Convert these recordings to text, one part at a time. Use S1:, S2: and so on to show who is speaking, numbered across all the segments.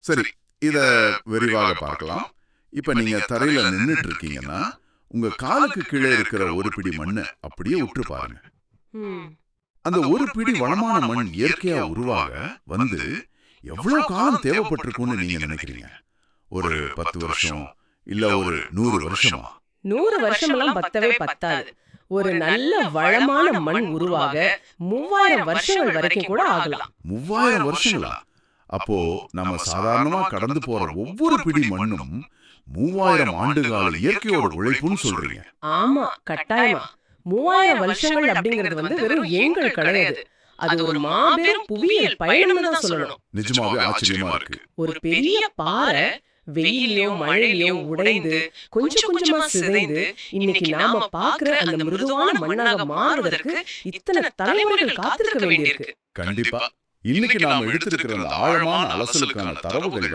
S1: சரி, இத விரிவாக பார்க்கலாம். இப்ப நீங்க தரையில நின்னுட்டு இருக்கீங்கன்னா உங்க காலுக்கு கீழே இருக்கிற ஒரு பிடி மண்ணை அப்படியே உற்று பாருங்க. அந்த ஒரு பிடி வளமான மண் இயற்கையா உருவாக வந்து எவ்வளவு காலம் தேவைப்பட்டிருக்கும்னு நீங்க நினைக்கிறீங்க? ஒரு 10 வருஷம் இல்ல ஒரு 100 வருஷமா?
S2: 100 வருஷமெல்லாம் பத்தவே பத்தாது. ஒரு நல்ல வளமான மண் உருவாக 3000 வருஷங்கள் வரைக்கும் கூட ஆகலாம்.
S1: 3000 வருஷங்களா? அப்போ நம்ம சாதாரணமா கடந்து போற ஒவ்வொரு பிடி மண்ணும் 3000 ஆண்டுகால இயற்கையோட உழைப்புன்னு சொல்றீங்க?
S2: ஆமா, கட்டாயமா. 3000 வருஷங்கள் அப்படிங்கிறது வெறும் எண்கள் கிடையாது. அது ஒரு மாபெரும் புவியியல் பயணம்னு தான் சொல்லணும்.
S1: நிஜமாவே ஆச்சரியமா இருக்கு.
S2: ஒரு பெரிய பாறை வெயிலையும் மழையிலையும் உடைந்து கொஞ்சம் கொஞ்சமா சிதைந்து இன்னைக்கு நாம பாக்குற அந்த மிருதுவான மண்ணாக மாறுவதற்கு இத்தனை தலைமுறைகள் காத்திருக்க வேண்டியிருக்கு.
S1: கண்டிப்பா. இன்னைக்கு நாம எடுத்திருக்கிற அந்த ஆழமான அலசலுக்கான தரவுகள்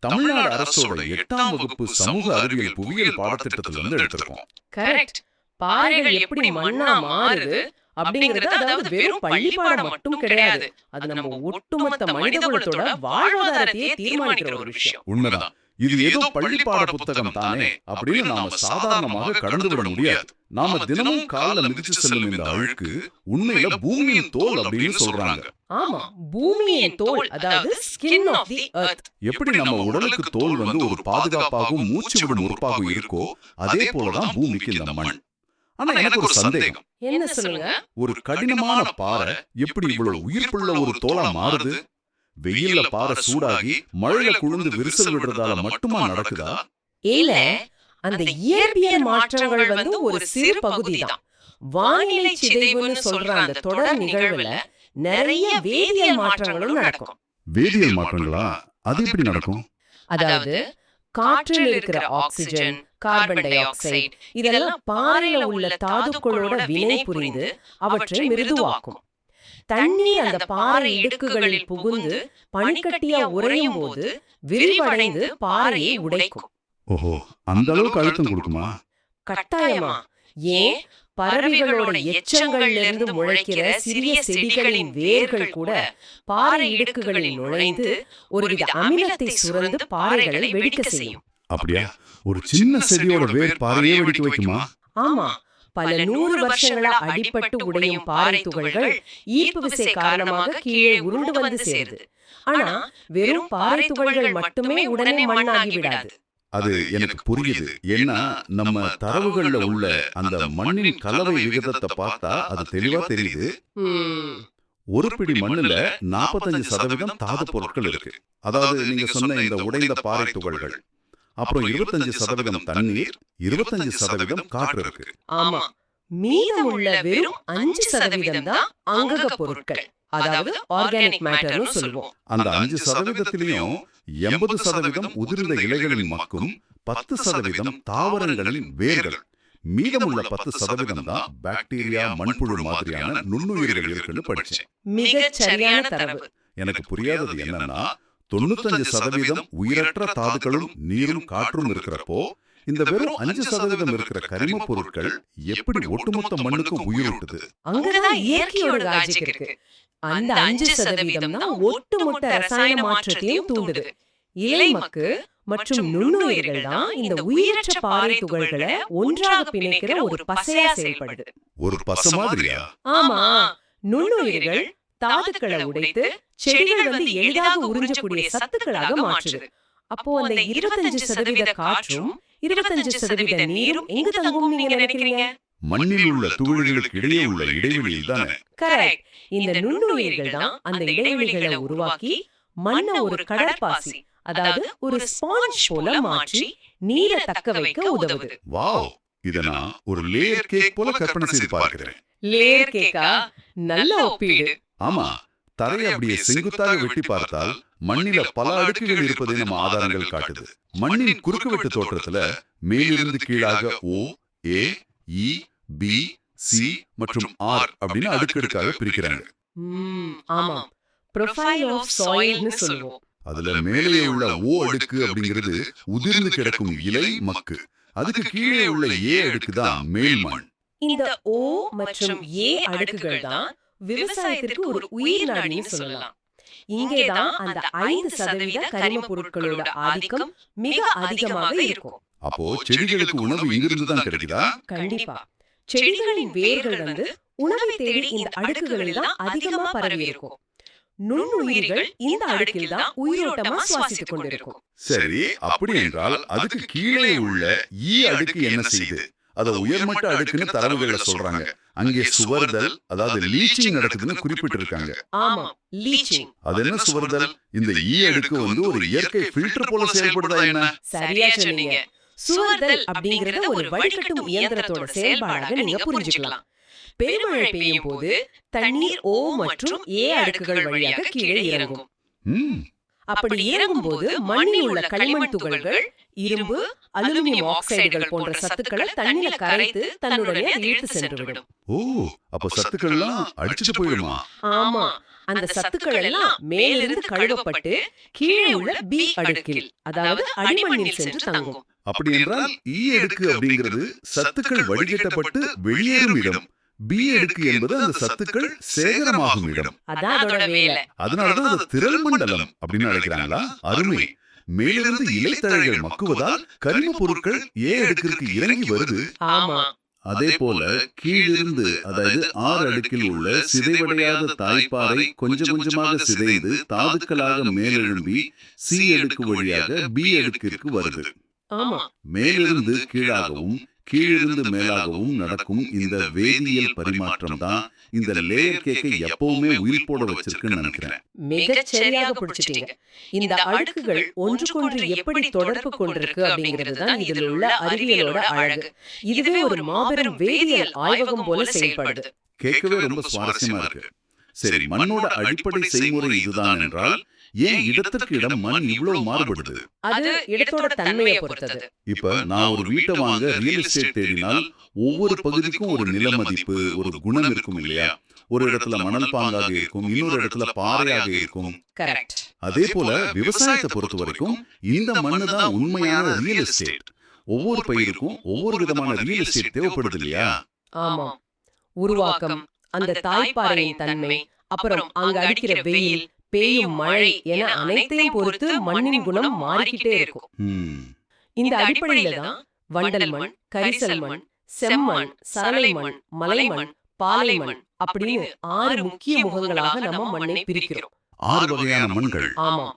S1: தமிழ்நாடு அரசோட 8ஆம் வகுப்பு சமூக அறிவியல் புவியியல் பாடத்திட்டத்துல இருந்து எடுத்திருக்கோம்.
S2: கரெக்ட். பாறைகள் எப்படி மண்ணா மாறுது அப்படிங்கிறது அதாவது வெறும் பள்ளிப்பாடம் மட்டும் கிடையாது. அது நம்ம ஒட்டுமொத்த மனிதகுலத்தோட வாழ்வாதாரத்தையே தீர்மானிக்கிற ஒரு விஷயம்.
S1: உண்மைதான். இது ஏதோ பள்ளிப்பாட புத்தகம் தானே அப்படின்னு நாம சாதாரணமாக கடந்து விட முடியாது. நாம தினமும் கால்ல மிதிச்சு செல்லும் இந்த அழுக்கு உண்மையில பூமியின் தோல் அப்படின்னு சொல்றாங்க.
S2: ஆமா, பூமியின் தோல், அதாவது ஸ்கின் ஆஃப் தி எர்த்.
S1: எப்படி நம்ம உடலுக்கு தோல் ஒரு பாதுகாப்பாகவும் மூச்சு விடும் உறுப்பாகவும் இருக்கோ அதே போலதான் பூமிக்கு இந்த மண். ஆனா எனக்கு ஒரு சந்தேகம்.
S2: என்ன சொல்லுங்க?
S1: ஒரு கடினமான பாறை எப்படி இவ்வளவு உயிர்ப்புள்ள ஒரு தோலா மாறுது? வெயில்ல பாறை சூடாகி மழையில குளிர்ந்து விரிசல் விடுறதால மட்டுமா நடக்குதா?
S2: இல்ல, அந்த இயற்பியல் மாற்றங்கள் ஒரு சிறு பகுதிதான். வானிலை சிதைவுன்னு சொல்ற அந்த தொடர் நிகழ்வுல நிறைய வேதியியல் மாற்றங்களும் நடக்கும்.
S1: வேதியியல் மாற்றங்களா? அது எப்படி நடக்கும்?
S2: அதாவது காற்றில் இருக்கிற ஆக்சிஜன், கார்பன் டை ஆக்சைடு இதெல்லாம் பாறையில உள்ள தாதுக்களோட வினை புரிந்து அவற்றை மிருதுவாக்கும். தண்ணீர் அந்த பாறை இடுக்குகளில் புகுந்து பனிக்கட்டியா உறையும் போது விரிவடைந்து பாறையை உடைக்கும்.
S1: ஓஹோ, அந்த அளவுக்கு அழுத்தம் கொடுக்குமா?
S2: கட்டாயமா. ஏன், பறவைகளோட எச்சங்கள்ல இருந்து முளைக்கிற சிறிய செடிகளின் வேர்கள் கூட பாறை இடுக்குகளில் நுழைந்து ஒருவித அமிலத்தை சுரந்து பாறைகளை வெடிக்க செய்யும்.
S1: அப்படியா? ஒரு சின்ன செடியோட வேர் பாறையை வெடிக்க வைக்குமா?
S2: ஆமா, பல 100 வருஷங்களா அடிபட்டு உடையும் பாறை துகள்கள் ஈர்ப்பு விசை காரணமாக கீழே உருண்டு வந்து சேருது. ஆனா வெறும் பாறை துகள்கள் மட்டுமே உடனே மண்ணாகி விடாது.
S1: அது எனக்கு புரியுது. ஏன்னா நம்ம தரவுகள்ல உள்ள அந்த மண்ணின் கலவை விகிதத்தை பார்த்தா அது தெளிவா தெரியுது. ஒரு பிடி மண்ணுல 45% தாது பொருட்கள் இருக்கு. அதாவது நீங்க சொன்ன இந்த உடைந்த பாறை துகள்கள். அப்புறம் 25% தண்ணீர், 25% காற்று இருக்கு.
S2: ஆமா, மீதமுள்ள வெறும் 5% தான் அங்கக பொருட்கள், அதாவது ஆர்கானிக் மேட்டர்னு சொல்லுவோம்.
S1: அந்த 5%த்திலயும் 80% உதிர்ந்த இலைகளின் மக்கும், 10% தாவரங்களின் வேர்கள், மீதமுள்ள 10% தான் பாக்டீரியா, மண்புழு மாதிரியான நுண்ணுயிர்கள் இருக்குன்னு படிச்சேன்.
S2: மிகச் சரியான தரவு.
S1: எனக்கு புரியாதது என்னன்னா 95% உயிரற்ற தாதுக்களும் நீரும் காற்றும் இருக்கிறப்போ இந்த வெறும் 5% இருக்கிற கரிம பொருட்கள் எப்படி ஒட்டுமொத்த மண்ணுக்கும் உயிரூட்டுது?
S2: அங்கதான் இயற்கையோட லாஜிக் இருக்கு. அந்த 5% தான் ஒட்டுமொத்த ரசாயன மாற்றத்தையும் தூண்டுது. இலைமக்கு மற்றும் நுண்ணுயிர்கள் தான் இந்த உயிரற்ற பாறை துகள்களை ஒன்றாக பிணைக்கிற ஒரு பசையா செயல்படுது.
S1: ஒரு பசை மாதிரியா?
S2: ஆமா, நுண்ணுயிர்கள் தாதுக்களை உடைத்து செடிகள் எளிதாக உறிஞ்சக்கூடிய சத்துக்களாக மாற்றுது. அப்போ அந்த 25% காற்றும் 25% நீரும் எங்க தங்கும் நீங்க நினைக்கிறீங்க?
S1: மண்ணில் உள்ள துகள்களுக்கு இடையே உள்ள இடைவெளியில் தானே?
S2: கரெக்ட். இந்த நுண்ணுயிர்கள் தான் அந்த இடைவெளிகளை உருவாக்கி மண்ணை ஒரு கடற்பாசி, அதாவது ஒரு ஸ்பாஞ்ச் போல மாற்றி நீரை தக்க வைக்க உதவுது.
S1: வாவ், இத நான் ஒரு லேயர் கேக் போல கற்பனை செய்து பார்க்கிறேன்.
S2: லேயர் கேக்கா? நல்ல ஒப்பீடு.
S1: ஆமா, தரையை அப்படியே செங்குத்தாக வெட்டி பார்த்தால் மண்ணில பல அடுக்குகள் இருப்பதை நம்ம ஆதாரங்கள் காட்டுது. மண்ணின் குறுக்குவெட்டு தோற்றத்துல மேலிருந்து கீழாக O, A, E, B, C மற்றும் R அப்படின்னு அடுக்கடுக்காக பிரிக்கிறாங்க.
S2: ஆமா, ப்ரொஃபைல் ஆஃப் சாயில்னு சொல்லுவோம்.
S1: அதுல மேலே உள்ள O அடுக்கு அப்படிங்கிறது உதிர்ந்து கிடக்கும் இலை மக்கு. அதுக்கு கீழே உள்ள A அடுக்கு தான் மேல் மண்.
S2: இந்த O மற்றும் A அடுக்குகள் தான் விவசாயத்திற்கு ஒரு உயிர் நாடின்னு சொல்லலாம். இங்கேதான் அந்த 5% கரிம பொருட்களோட ஆதிக்கம் மிக அதிகமாக இருக்கும்.
S1: அப்போ செடிகளுக்கு உணவு இங்கிருந்து தான் கிடைக்குதா?
S2: கண்டிப்பா. செடிகளின் வேர்கள் உணவை தேடி இந்த அடுக்குகளில் தான் அதிகமா பரவி இருக்கும். நுண்ணுயிரிகள் இந்த அடுக்கில் தான் உயிரோட்டமா சுவாசித்துக் கொண்டிருக்கும்.
S1: சரி, அப்படி என்றால் அதுக்கு கீழே உள்ள ஈ அடுக்கு என்ன செய்யுது? அத உயர்மட்ட அடுக்குன்னு தரவுகள்ல சொல்றாங்க. அங்கே சுவர்தல், அதாவது லீச்சிங் நடக்குதுன்னு குறிப்பிட்டிருக்காங்க.
S2: ஆமா, லீச்சிங்.
S1: அது என்ன சுவர்தல்? இந்த ஈ அடுக்கு ஒரு இயற்கை ஃபில்டர் போல செயல்படுதா என்ன?
S2: சரியா சொன்னீங்க. சுவர்தல் அப்படிங்கறத ஒரு வடிகட்டும் இயந்திரத்தோட செயல்பாடாக நீங்க புரிஞ்சுக்கலாம். பெருமழை பெய்யும் போது தண்ணீர் O மற்றும் A அடுக்குகள் வழியாக கீழே இறங்கும். அப்படி இறங்கும் போது மண்ணில் உள்ள களிமண் துகள்கள், இரும்பு, அலுமினியம் ஆக்சைடுகள் போன்ற சத்துக்களை தண்ணீர்ல கரைத்து தன்னுடனே இழுத்து சென்றுவிடும்.
S1: ஓ, அப்ப சத்துக்கள் எல்லாம் அடிச்சிட்டு போயிடுமா?
S2: ஆமா, அந்த சத்துக்கள் எல்லாம் மேலிருந்து கழுவப்பட்டு கீழே உள்ள B அடுக்கில், அதாவது அடிமண்ணில் சென்று தங்கும்.
S1: அப்படி என்றால் ஈ அடுக்கு அப்படிங்கிறது சத்துக்கள் வடிகட்டப்பட்டு வெளியேறும் இடம். பி அடுக்கு என்பது அந்த சத்துக்கள் சேகரமாகும் இடம்.
S2: அதான் அதோட வேலை.
S1: அதனாலதான் அது திரள் மண்டலம் அப்படின்னு அழைக்கிறாங்களா? அருமை. மேலிருந்து இலைத்தழைகள் மக்குவதால் கரிம பொருட்கள் ஏ அடுக்கிற்கு இறங்கி வருது.
S2: ஆமா.
S1: அதே போல கீழிருந்து, அதாவது 6 அடுக்கில் உள்ள சிதைவடையாத தாய்ப்பாறை கொஞ்சம் கொஞ்சமாக சிதைந்து தாதுக்களாக மேலெழும்பி சி அடுக்கு வழியாக பி அடுக்கிற்கு வருது.
S2: ஆமா.
S1: மேலிருந்து கீழாகவும் கீழிருந்து மேலாகவும் நடக்கும் இந்த வேதியியல் பரிமாற்றம் தான் இந்த லேயர் கேக்கை எப்பவுமே உயிர் போட வச்சிருக்குன்னு நினைக்கிறேன்.
S2: மிகச் சரியாக பிடிச்சிட்டீங்க. இந்த அடுக்குகள் ஒன்றுக்கொன்று எப்படி தொடர்பு கொண்டிருக்கு அப்படிங்கிறது தான் இதில் உள்ள அறிவியலோட அழகு. இதுவே ஒரு மாபெரும் வேதியியல் ஆய்வகம் போல செயல்படுது.
S1: கேட்கவே ரொம்ப சுவாரஸ்யமா இருக்கு. சரி, மண்ணோட அடிப்படை செய்முறை இதுதான் என்றால் ஏன் இடத்திற்கு இடம் மண் இவ்வளவு மாறுபடுது?
S2: அது இடத்தோட தன்மையை பொறுத்தது.
S1: இப்ப நான் ஒரு வீட்டை வாங்க ரியல் எஸ்டேட் தேடினால் ஒவ்வொரு பகுதிக்கும் ஒரு நில மதிப்பு, ஒரு குணம் இருக்கும் இல்லையா? ஒரு இடத்துல மணல் பாங்காக இருக்கும், இன்னொரு இடத்துல பாறையாக இருக்கும்.
S2: கரெக்ட்.
S1: அதே போல விவசாயத்தை பொறுத்த வரைக்கும் இந்த மண்ணு தான் உண்மையான ரியல் எஸ்டேட். ஒவ்வொரு பயிருக்கும் ஒவ்வொரு விதமான ரியல் எஸ்டேட் தேவைப்படுது இல்லையா?
S2: ஆமா. உருவாக்கம், அந்த தாய்ப்பாறையின் தன்மை, அப்புறம் அங்க அடிக்கிற வெயில், பெய்யும் மழை என அனைத்தையும் பொறுத்து மண்ணின் குணம் மாறிக்கிட்டே இருக்கும். இந்த அடிப்படையில தான் வண்டல் மண், கரிசல் மண், செம்மண், சரளை மண், மலை மண், பாலை மண் அப்படின்னு 6 முக்கிய முகங்களாக நம்ம மண்ணை பிரிக்கிறோம்.
S1: 6 வகையான மண்கள்.
S2: ஆமா.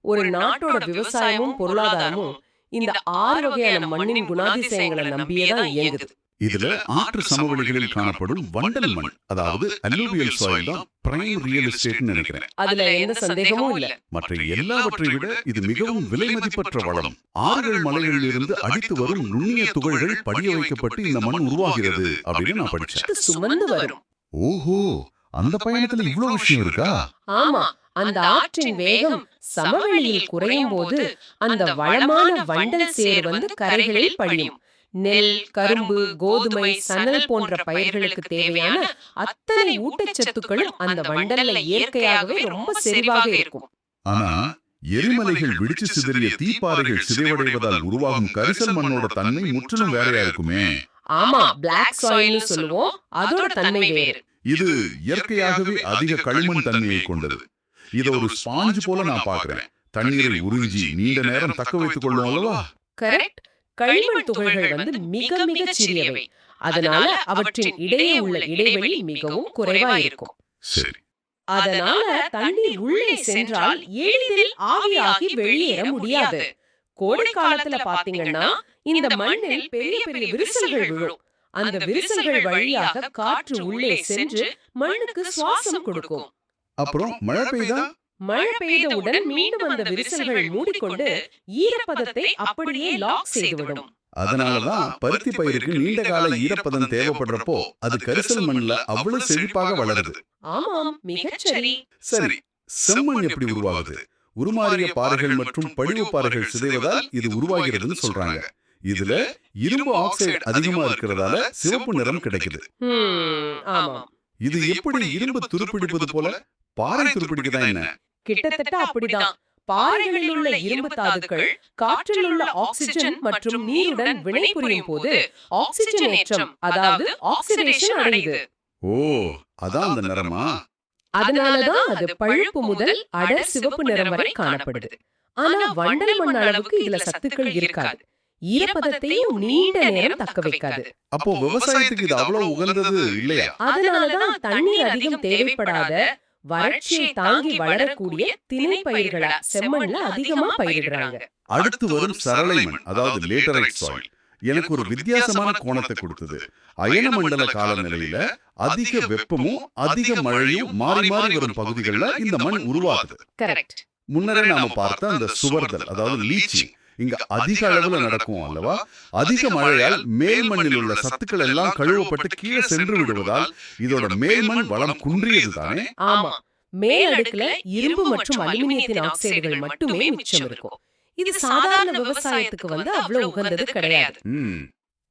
S2: ஒரு நாட்டோட விவசாயமும் பொருளாதாரமும் இந்த 6 வகையான மண்ணின் குணாதிசயங்களை நம்பியேதான் இயங்குது.
S1: இதுல ஆற்று சமவெளிகளில் காணப்படும் வண்டல் மண், அதாவது அலூவியல் சாயில் தான் பிரைம் ரியல் எஸ்டேட்னு நினைக்கிறேன்.
S2: அதுல எந்த சந்தேகமும் இல்ல.
S1: மற்ற எல்லாவற்றை விட இது மிகவும் விலை மதிப்பற்ற வளம். ஆறுகள் மலைகளில் இருந்து அடித்து வரும் நுண்ணிய துகள்கள் படிய வைக்கப்பட்டு இந்த மண் உருவாகிறது அப்படின்னு நான் படிச்சேன்.
S2: சுமந்து வரும்.
S1: ஓஹோ, அந்த பயணத்துல இவ்வளவு விஷயம் இருக்கா?
S2: ஆமா. அந்த ஆற்றின் வேகம் சமவெளியில் குறையும் போது அந்த வளமான வண்டல் சேர் கரைகளில் படியும். நெல், கரும்பு, கோதுமை, சணல் போன்ற பயிர்களுக்கு தேவையான அத்தனை ஊட்டச்சத்துக்களும் அந்த வண்டல்ல இயற்கையாகவே ரொம்ப செறிவாக இருக்கும்.
S1: ஆனா எரிமலைகள் வெடிச்சு சிதறிய தீப்பாறைகள் சிதைவடைவதால் உருவாகும் கரிசல் மண்ணோட தன்மை முற்றிலும் வேறையா இருக்குமே.
S2: ஆமா, பிளாக் சாயில்னு சொல்லுவோம். அதோட தன்மை வேறு.
S1: இது இயற்கையாகவே அதிக களிமண் தன்மையை கொண்டது. இத ஒரு ஸ்பாஞ்ச் போல நான் பாக்குறேன். தண்ணீரை உறிஞ்சி நீண்ட நேரம் தக்க வைத்துக் கொள்ளும் அல்லவா?
S2: கரெக்ட். களிமண் துகள்கள் மிக மிக சிறியவை. அதனால அவற்றின் இடையே உள்ள இடைவெளி மிகவும் குறைவா இருக்கும்.
S1: சரி.
S2: அதனால தண்ணீர் உள்ளே சென்றால் எளிதில் ஆவியாகி வெளியேற முடியாது. கோடை காலத்துல பாத்தீங்கன்னா இந்த மண்ணில் பெரிய பெரிய விரிசல்கள் விழும். அந்த விரிசல்கள் வழியாக காற்று உள்ளே சென்று மண்ணுக்கு சுவாசம் கொடுக்கும்.
S1: அப்புறம் மழை பெய்தா?
S2: மழை பெய்தவுடன் மீண்டும் அந்த விரிசல்கள் மூடிக்கொண்டு ஈரப்பதத்தை அப்படியே லாக் செய்துவிடும்.
S1: அதனாலதான் பருத்தி பயிருக்கு நீண்ட கால ஈரப்பதம் தேவைப்படுறப்போ அது கரிசல் மண்ணுல அவ்வளவு செழிப்பாக வளருது.
S2: ஆமாம், மிகச்சரி.
S1: சரி, செம்மண் எப்படி உருவாகுது? உருமாறிய பாறைகள் மற்றும் படிவு பாறைகள் சிதைவதால் இது உருவாகிறதுன்னு சொல்றாங்க. இதுல இரும்பு ஆக்சைடு அதிகமா இருக்கிறதால சிவப்பு நிறம் கிடைக்குது.
S2: ஆமாம்.
S1: இது எப்படி இரும்பு துருப்பிடிப்பது போல பாறை துருப்பிடிக்குதா என்ன?
S2: கிட்டத்தட்ட அப்படிதான். பாறைகளில் உள்ள இரும்பு தாதுக்கள் காற்றில் உள்ள ஆக்சிஜன் மற்றும் நீருடன் வினைபுரியும் போது ஆக்சிஜனேற்றம், அதாவது ஆக்சிடேஷன் அடையுது.
S1: ஓ, அதான் அந்த நிறமா?
S2: அதனாலதான் அது பழுப்பு முதல் அடர் சிவப்பு நிறம் வரை காணப்படுது. ஆனா வண்டல் மண் அளவுக்கு இதுல சத்துக்கள் இருக்காது. ஈரப்பதத்தையும் நீண்ட நேரம் தக்க வைக்காது.
S1: அப்போ விவசாயத்துக்கு இது அவ்வளவு உகந்தது இல்லையா?
S2: அதனாலதான் தண்ணீர் அதிகம் தேவைப்படாத, வறட்சியை தாங்கி வளரக்கூடிய திணை பயிர்களா செம்மண்ல அதிகமா பயிரிடுறாங்க.
S1: அடுத்து வரும் சரளை மண், அதாவது லேட்டரைட் சாயில், எனக்கு ஒரு வித்தியாசமான கோணத்தை கொடுத்தது. அயன மண்டல காலநிலையில அதிக வெப்பமும் அதிக மழையும் மாறி மாறி வரும் பகுதிகளில் இந்த மண் உருவாகுது.
S2: கரெக்ட்.
S1: முன்னரே நாம பார்த்த அந்த சுவர்தல், அதாவது லீச்சிங், இங்க அதிக அளவுல நடக்கும் அல்லவா? அதிக மழையால் மேல் மண்ணில் உள்ள சத்துக்கள் எல்லாம் கழுவப்பட்டு கீழே சென்று விடுவதால் இதோட மேல்மண் வளம் குன்றியது தானே?
S2: ஆமா, மேல் அடுக்குல இரும்பு மற்றும் அலுமினியத்தின் ஆக்சைடுகள் மட்டுமே மிச்சம் இருக்கும். இது சாதாரண விவசாயத்துக்கு அவ்வளவு உகந்தது கிடையாது.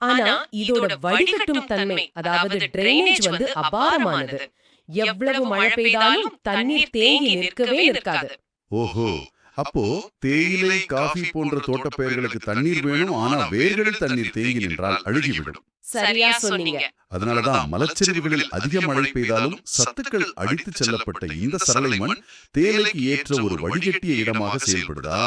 S2: ஆனா இதோட வடிகட்டும் தன்மை, அதாவது டிரைனேஜ் அபாரமானது. எவ்வளவு மழை பெய்தாலும் தண்ணீர் தேங்கி நிற்கவே நிற்காது.
S1: ஓஹோ, அப்போ தேயிலை, காஃபி போன்ற தோட்டப்பயிர்களுக்கு தண்ணீர் வேணும், ஆனா வேர்களில் தண்ணீர் தேங்கி நின்றால் அழுகிவிடும்.
S2: சரியா சொன்னீங்க.
S1: அதனாலதான் மலைச்சரிவுகளில் அதிக மழை பெய்தாலும் சத்துக்கள் அடித்து செல்லப்பட்ட இந்த சரளை மண் தேயிலைக்கு ஏற்ற ஒரு வடிகட்டிய இடமாக செயல்படுதா?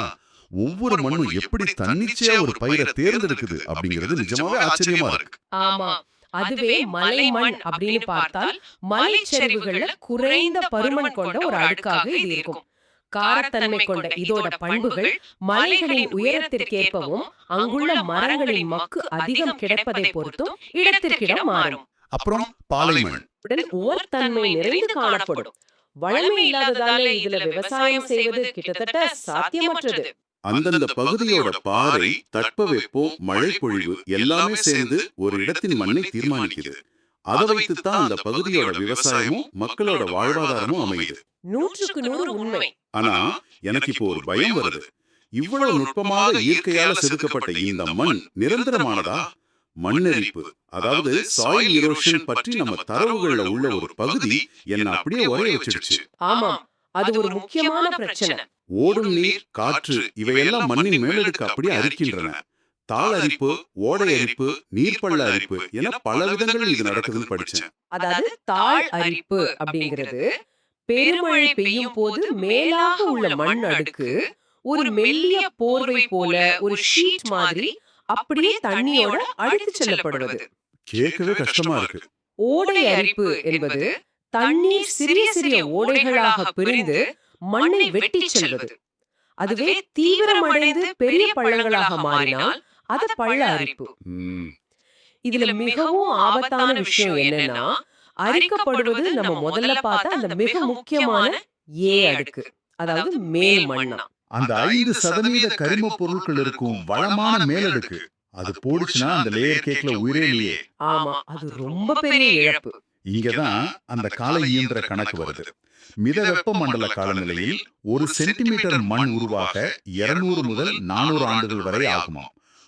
S1: ஒவ்வொரு மண்ணும் எப்படி தன்னிச்சையா ஒரு பயிரை தேர்ந்தெடுக்குது அப்படிங்கிறது நிஜமாவே ஆச்சரியமா இருக்கு.
S2: ஆமா, அதுவே மலை மண் அப்படின்னு பார்த்தால் மலைச்சரிவுகள்ல குறைந்த பருமன் கொண்ட ஒரு அடுக்காக இது இருக்கும். காரத்தன்மை கொண்ட இதோட பண்புகள் மலைகளின் உயரத்திற்கேற்பவும் அங்குள்ள மரங்களின் மக்கு அதிகம் கிடைப்பதை பொறுத்தும் இடத்திற்கிடம் மாறும்.
S1: அப்புறம் பாலைமண்
S2: ஓர்த்தன்மை நிறைந்து காணப்படும். வளமை இல்லாததாலே இதுல விவசாயம் செய்வது கிட்டத்தட்ட சாத்தியமற்றது.
S1: அந்தந்த பகுதியோட பாறை, தட்பவெப்பம், மழை பொழிவு எல்லாமே சேர்ந்து ஒரு இடத்தின் மண்ணை தீர்மானிக்குது. அதை வைத்துத்தான் அந்த பகுதியோட விவசாயமும் மக்களோட வாழ்வாதாரமும் அமையுது.
S2: 100% உண்மை.
S1: ஆனா எனக்கு இப்போ ஒரு பயம் வருது. இவ்வளவு நுட்பமாக இயற்கையால செதுக்கப்பட்ட இந்த மண் நிரந்தரமானதா? மண்ணரிப்பு, அதாவது சாயில் இரோஷன் பற்றி நம்ம தரவுகள்ல உள்ள ஒரு பகுதி என்ன அப்படியே உரைய வச்சிடுச்சு.
S2: ஆமா, அது ஒரு முக்கியமான பிரச்சனை.
S1: ஓடும் நீர், காற்று இவையெல்லாம் மண்ணின் மேலடுக்கு அப்படியே அரிக்கின்றன. தாள் அரிப்பு, ஓடை அரிப்பு, நீர்ப்பள்ள அரிப்பு என பல விதங்களில் இது நடக்குதுன்னு படிச்சேன்.
S2: அதாவது தாள் அரிப்பு அப்படிங்கிறது பெருமழை பெய்யும் போது மேலாக உள்ள மண் அடுக்கு ஒரு மெல்லிய போர்வை போல, ஒரு ஷீட் மாதிரி அப்படியே தண்ணியோட அடித்து செல்லப்படுவது.
S1: கேட்கவே கஷ்டமா இருக்கு.
S2: ஓடை அரிப்பு என்பது தண்ணீர் சிறிய சிறிய ஓடைகளாக பிரிந்து மண்ணை வெட்டி செல்வது. அதுவே தீவிரமடைந்து பெரிய பள்ளங்களாக மாறினால் அது பள்ள அரிப்பு. இதுல மிகவும் ஆபத்தான விஷயம் என்னன்னா, அரிக்கப்படுவது நம்ம முதல்ல பார்த்த அந்த மிக முக்கியமான ஏ அடுக்கு, அதாவது மேல் மண்ணா.
S1: அந்த 5% கரிம பொருட்கள் இருக்கும் வளமான மேலடுக்கு, அது போடுச்சுன்னா அந்த லேயர் கேக்ல உயிரே இல்லையே.
S2: ஆமா, அது ரொம்ப பெரிய இழப்பு.
S1: இங்கதான் அந்த கால இயந்திர கணக்கு வருது. மித வெப்ப மண்டல காலநிலையில் 1 சென்டிமீட்டர் மண் உருவாக 200 முதல் 400 ஆண்டுகள் வரை ஆகுமா.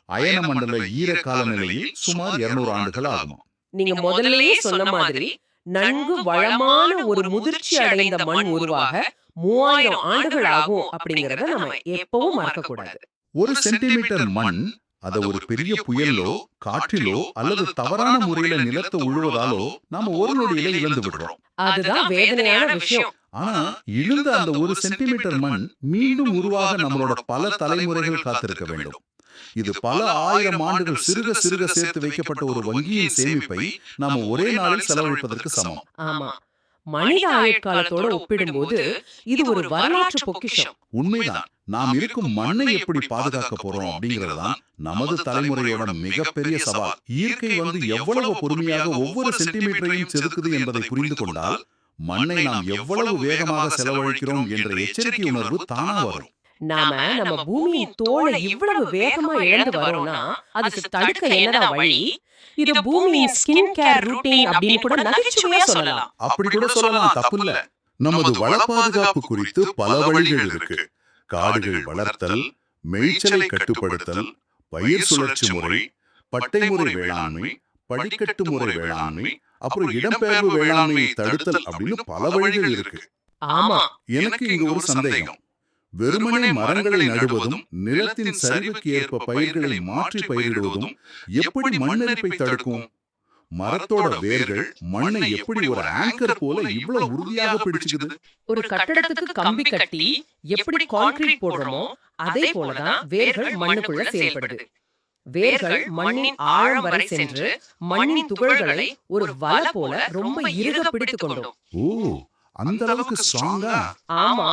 S1: அயன மண்டல ஈர காலநிலையில் சுமார் 200 ஆண்டுகள் ஆகுமா.
S2: நீங்க முதல்லயே சொன்ன மாதிரி நன்கு வளமான ஒரு முதிர்ச்சி அடைந்த மண் உருவாக 3000 ஆண்டுகள் ஆகும் அப்படிங்கறத நம்ம எப்பவும் மறக்க கூடாது.
S1: 1 சென்டிமீட்டர் மண் அத ஒரு பெரிய புயலோ, காற்றிலோ அல்லது தவறான முறையில நிலத்தை உழுவதாலோ நாம ஒரு நொடியில இழந்து விடுறோம்.
S2: அதுதான் வேதனையான விஷயம்.
S1: ஆனா இழுந்த அந்த 1 சென்டிமீட்டர் மண் மீண்டும் உருவாக நம்மளோட பல தலைமுறைகள் காத்திருக்க வேண்டும். இது பல ஆயிரம் ஆண்டுகள் சிறுக சிறுக சேர்த்து வைக்கப்பட்ட ஒரு வங்கியின் சேமிப்பை நாம ஒரே நாளில் செலவழிப்பதற்கு சமம்.
S2: ஆமா, மனித ஆயுட்காலத்தோட ஒப்பிடும்போது இது ஒரு வரலாற்று பொக்கிஷம்.
S1: உண்மைதான். நாம் இருக்கும் மண்ணை எப்படி பாதுகாக்க போறோம் அப்படிங்கறதுதான் நமது தலைமுறையோட மிகப்பெரிய சவால். இயற்கை எவ்வளவு பொறுமையாக ஒவ்வொரு சென்டிமீட்டரையும் செதுக்குது என்பதை புரிந்து கொண்டால் மண்ணை நாம் எவ்வளவு வேகமாக செலவழிக்கிறோம் என்ற எச்சரிக்கை உணர்வு தானா வரும்.
S2: நாம நம்ம பூமியின் தோலை இவ்வளவு வேகமா இழந்து வரோம்னா அதுக்கு தடுக்க என்னதான் வழி? இது பூமியின் ஸ்கின் கேர் ரூட்டீன் அப்படின்னு கூட நகைச்சுவையா சொல்லலாம்.
S1: அப்படி கூட சொல்லலாம், தப்பு இல்ல. நமது வள பாதுகாப்பு குறித்து பல வழிகள் இருக்கு. காடுகள் வளர்த்தல், மேய்ச்சலை கட்டுப்படுத்தல், பயிர் சுழற்சி முறை, பட்டை முறை வேளாண்மை, படிக்கட்டு முறை வேளாண்மை, அப்புறம் இடம்பெயர்வு வேளாண்மையை தடுத்தல் அப்படின்னு பல வழிகள் இருக்கு.
S2: ஆமா,
S1: எனக்கு இங்க ஒரு சந்தேகம். வெறுமனே மரங்களை நடுவதும் நிலத்தின் சரிவுக்கு ஏற்ப பயிர்களை மாற்றி பயிரிடுவதும் எப்படி மண்ணரிப்பை தடுக்கும்? மரத்தோட வேர்கள் மண்ணை எப்படி ஒரு ஆங்கர் போல இவ்வளவு உறுதியாக பிடிச்சுக்குது?
S2: ஒரு கட்டடத்துக்கு கம்பி கட்டி எப்படி கான்கிரீட் போடுறோமோ அதே போலதான் வேர்கள் மண்ணுக்குள்ள செயல்படுது. வேர்கள் மண்ணின் ஆழம் வரை சென்று மண்ணின் துகள்களை ஒரு வலை போல ரொம்ப இறுக பிடித்துக் கொண்டோம்.
S1: ஓ, அந்த அளவுக்கு ஸ்ட்ராங்கா?
S2: ஆமா,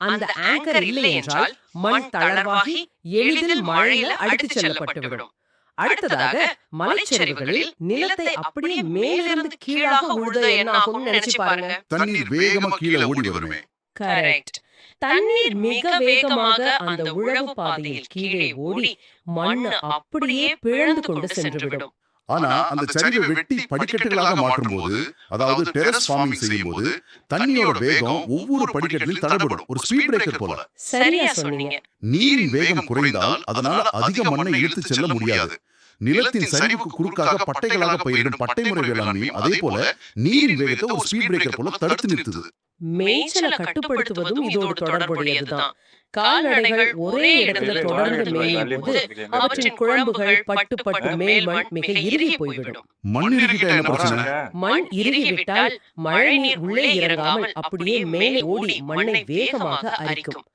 S2: அந்த ஆங்கர் இல்லை என்றால் மண் தளர்வாகி எளிதில் மழையில அடித்துச் செல்லப்பட்டுவிடும். அடுத்ததாக மலைச்சரிவுகளில் நிலத்தை அப்படியே மேலிருந்து கீழாக உழுத என்ன ஆகும்னு நினைச்சு பாருங்க.
S1: தண்ணீர் வேகமா கீழே ஓடி வருமே.
S2: கரெக்ட். தண்ணீர் மிக வேகமாக அந்த உழவு பாதையில் கீழே ஓடி மண்ணு அப்படியே பிளந்து கொண்டு சென்றுவிடும்.
S1: ஆனா அந்த சரிவை வெட்டி படிக்கட்டுகளாக மாற்றும் போது, அதாவது டெரஸ் ஃபார்மிங் செய்யும் போது, தண்ணியோட வேகம் ஒவ்வொரு படிக்கட்டிலும் தடைபடும், ஒரு ஸ்பீட் பிரேக்கர் போல.
S2: சரியா சொன்னீங்க.
S1: நீரின் வேகம் குறைந்தால் அதனால அதிக மண்ணை இழுத்து செல்ல முடியாது. நிலத்தின் சரிவுக்கு குறுக்காக பட்டைகளாக பயிரிடும் பட்டைமுறை வேளாண்மையும் அதே போல நீரின் வேகத்தை ஒரு ஸ்பீட் பிரேக்கர் போல தடுத்து நிறுத்துது.
S2: மேய்ச்சலை கட்டுப்படுத்துவதும் இதோடு தொடர்புடையதுதான். கால்நடைகள் ஒரே இடத்துல தொடர்ந்து மேயும் போது அவற்றின் குழம்புகள் பட்டு பட்டு மேல்மண் மிக இறுகி போய்விடும்.
S1: மண் இறுகிட்டா என்ன பிரச்சனை?
S2: மண் இறுகிவிட்டால் மழை நீர் உள்ளே இறங்காமல் அப்படியே மேலே ஓடி மண்ணை வேகமாக அரிக்கும்.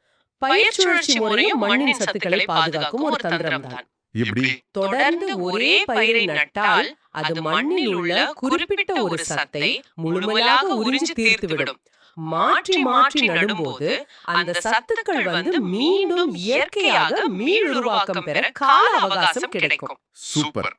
S2: பயிர் சுழற்சி முறையும் மண்ணின் சத்துக்களை பாதுகாக்கும் ஒரு தந்திரம்தான்.
S1: எப்படி?
S2: தொடர்ந்து ஒரே பயிரை நட்டால் அது மண்ணில் உள்ள குறிப்பிட்ட ஒரு சத்தை முழுமையாக உறிஞ்சி தீர்த்துவிடும். மாற்றி மாற்றி நடும்போது அந்த சத்துக்கள் மீண்டும் இயற்கையாக மீளுருவாக்கம் பெற கால அவகாசம் கிடைக்கும்.
S1: சூப்பர்.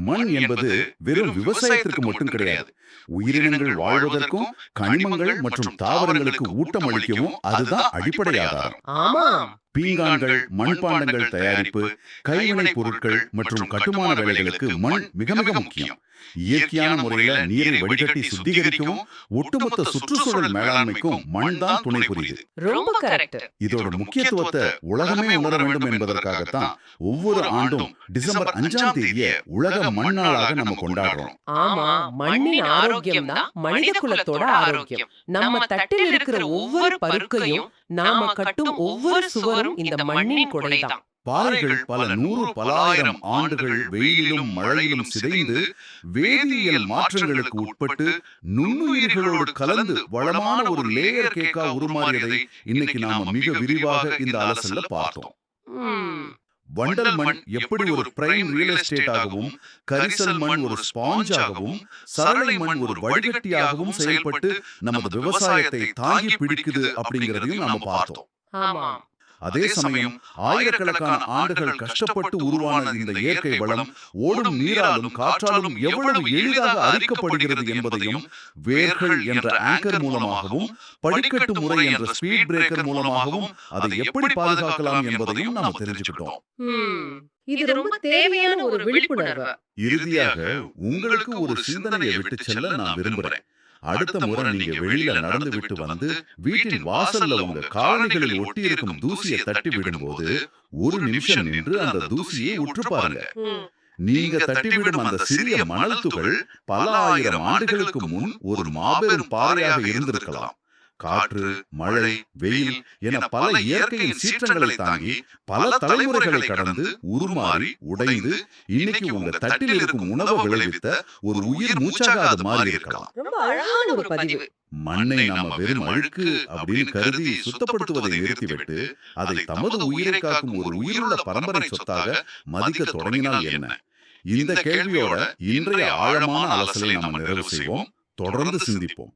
S1: மண் என்பது வெறும் விவசாயத்திற்கு மட்டும் கிடையாது. உயிரினங்கள் வாழ்வதற்கும் கனிமங்கள் மற்றும் தாவரங்களுக்கு ஊட்டம் அளிக்கவும் அதுதான் அடிப்படை ஆதாரம்.
S2: ஆமாம்.
S1: பீங்கான்கள், மண்பாண்டங்கள் தயாரிப்பு, கைவினை பொருட்கள் மற்றும் கட்டுமான வேலைகளுக்கு மண் மிக மிக முக்கியம். இயற்கையான முறையில நீரை வடிகட்டி சுத்திகரிக்கவும் ஒட்டுமொத்த சுற்றுச்சூழல் மேலாண்மைக்கும் மண் தான் துணை புரியுது.
S2: ரொம்ப கரெக்ட்.
S1: இதோட முக்கியத்துவத்தை உலகமே உணர வேண்டும் என்பதற்காகத்தான் ஒவ்வொரு ஆண்டும் டிசம்பர் 5ஆம் தேதியை உலக மண் நாளாக நம்ம கொண்டாடுறோம்.
S2: ஆமா, மண்ணின் ஆரோக்கியம் தான் மனித குலத்தோட ஆரோக்கியம். நம்ம தட்டில் இருக்கிற ஒவ்வொரு பருக்கையும் நாம கட்டும் ஒவ்வொரு சுவரும் இந்த மண்ணின் கொடைதான்.
S1: பாறைகள் பல 100 பல ஆயிரம் ஆண்டுகள் வெயிலிலும் மழையிலும் சிதைந்து வேதியியல் மாற்றங்களுக்கு உட்பட்டு நுண்ணுயிர்களோடு கலந்து வளமான ஒரு லேயர் கேக்கா உருமாறியதை இன்னைக்கு நாம மிக விரிவாக இந்த அலசல்ல பார்த்தோம். வண்டல் மண் எப்படி ஒரு பிரைம் ரியல் எஸ்டேட் ஆகவும், கரிசல் மண் ஒரு ஸ்பாஞ்சாகவும், சரளை மண் ஒரு வடிகட்டியாகவும் செயல்பட்டு நமது விவசாயத்தை தாங்கி பிடிக்குது அப்படிங்கறதையும் நாம பார்த்தோம். அதே சமயம் ஆயிரக்கணக்கான ஆண்டுகள் கஷ்டப்பட்டு உருவான இந்த இயற்கை வளம் ஓடும் நீராலும் காற்றாலும் எவ்வளவு எளிதாக அரிக்கப்படுகிறது என்பதையும் வேர்கள் என்ற ஆங்கர் மூலமாகவும், படிக்கட்டு முறை என்ற ஸ்பீட் பிரேக்கர் மூலமாகவும் அதை எப்படி பாதுகாக்கலாம் என்பதையும் நாம் தெரிஞ்சுக்கிட்டோம்.
S2: இது ரொம்ப தேவையான ஒரு விழிப்புணர்வு.
S1: இறுதியாக உங்களுக்கு ஒரு சிந்தனையை விட்டு செல்ல நான் விரும்புறேன். அடுத்த முறை நீங்க வெளியில நடந்து விட்டு வந்து வீட்டின் வாசல்ல உங்க காலணிகளில் ஒட்டி இருக்கும் தூசியை தட்டி விடும்போது ஒரு நிமிஷம் நின்று அந்த தூசியை உற்று பாருங்க. நீங்க தட்டிவிடும் அந்த சிறிய மணல் துகள் பல ஆயிரம் ஆண்டுகளுக்கு முன் ஒரு மாபெரும் பாறையாக இருந்திருக்கலாம். காற்று, மழை, வெயில் என பல இயற்கையின் சீற்றங்களை தாங்கி பல தலைமுறைகளை கடந்து உருமாறி உடைந்து இன்னைக்கு உங்க தட்டில் இருக்கும் உணவை விளைவித்த ஒரு உயிர் மூச்சாக அது மாறி இருக்கலாம்.
S2: ரொம்ப அழகான ஒரு பதிவு.
S1: மண்ணை நாம வெறும் அழுக்கு அப்படின்னு கருதி சுத்தப்படுத்துவதை நிறுத்திவிட்டு அதை தமது உயிரை காக்கும் ஒரு உயிருள்ள பரம்பரை சொத்தாக மதிக்க தொடங்கினால் என்ன? இந்த கேள்வியோட இன்றைய ஆழமான அலசலை நாம நிறைவு செய்வோம். தொடர்ந்து சிந்திப்போம்.